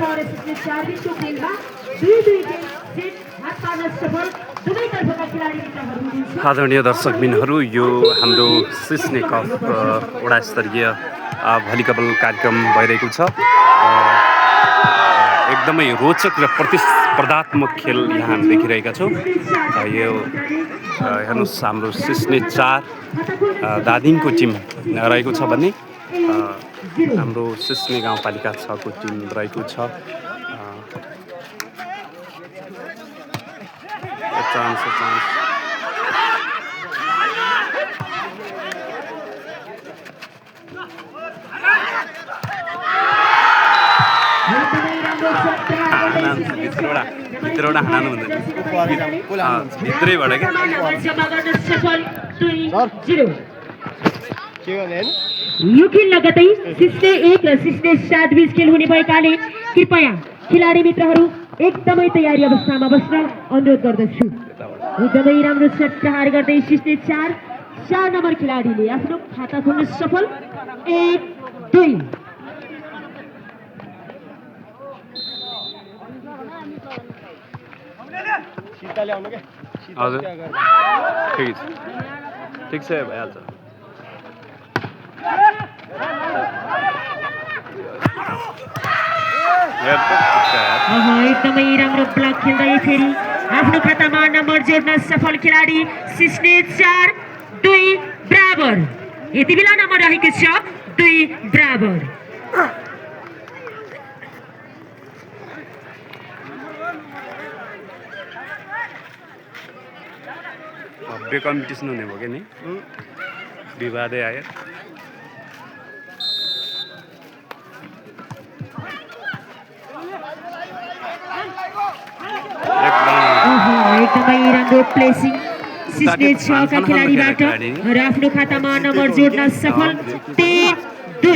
और सिस्ने 4 बिटको खेलमा 2-2 game set हात पार्न सफल दुवैतर्फका खेलाडी मित्रहरू हुनुहुन्छ। आदरणीय दर्शकबिनहरू, यो हाम्रो सिस्ने कप वडा स्तरीय भलिबल कार्यक्रम भइरहेको छ। एकदमै रोचक र प्रतिस्पर्धात्मक खेल यहाँ हामी देखिरहेका छौँ। यो हेर्नुहोस्, हाम्रो सिस्ने 4 दादिङको टिम रहेको छ भने हाम्रो सिस्ने गाउँपालिका 6 को टिम रहेको छ। चान्स भित्रबाट हानु हुँदैन, भित्रैबाट क्या। यो खेल लगतै सिस्ने 1 र सिस्ने 7 बीच खेल हुने भएकाले कृपया खेलाडी मित्रहरू एकदमै तयारी अवस्थामा बस्न अनुरोध गर्दछु। एकदमै राम्रो शट प्रहार गर्दै सिस्ने 4 नम्बर खेलाडीले आफ्नो खाता खोल्न सफल। 1-2 हजुर, ठिक छ, भइहाल्छ। एकदमै राम्रो ब्लक खेल्दै फेरि आफ्नो खातामा नम्बर जोड्न सफल खेलाडी सिस्ने 4-2 बराबर। यति बेला नम्बर रहेको छ 2 बराबर। भव्य कम्पिटिसन हुने भयो क्या नि, विवादै आयो। एकदमै राम्रो प्लेसिङ सिस्ने 6 का खेलाडीबाट र आफ्नो खातामा नम्बर जोड्न सफल। 3-2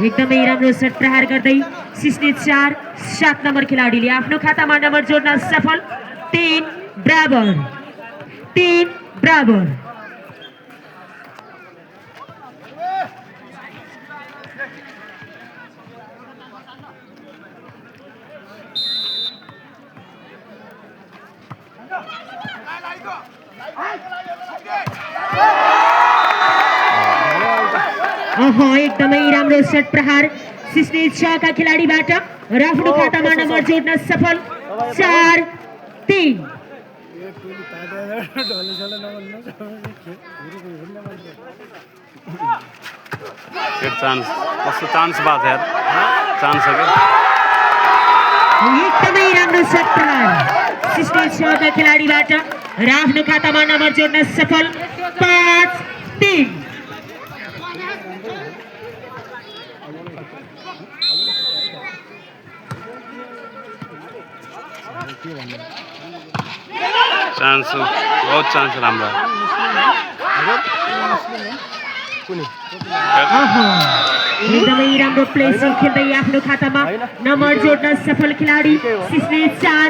एकदमै राम्रो शट प्रहार गर्दै सिस्ने 4-7 नम्बर खेलाडीले आफ्नो खातामा नम्बर जोड्न सफल। 3 बराबर। एकदमै राम्रो शट प्रहार सिस्ने 6 का खेलाडीबाट र आफ्नो खातामा नम्बर जोड्न सफल। 4-3 चान्स, कस्तो चान्स बात यार, चान्स है क्या। एकदमै राम्रो शट प्रहार सिस्ने 6 का खेलाडीबाट र आफ्नो खातामा नम्बर जोड्न सफल। 5-3 चान्स, बहुत चान्स राम्रो। एकदमै राम्रो प्लेसिङ खेल्दै आफ्नो खातामा नम्बर जोड्न सफल खेलाडी सिस्ने 4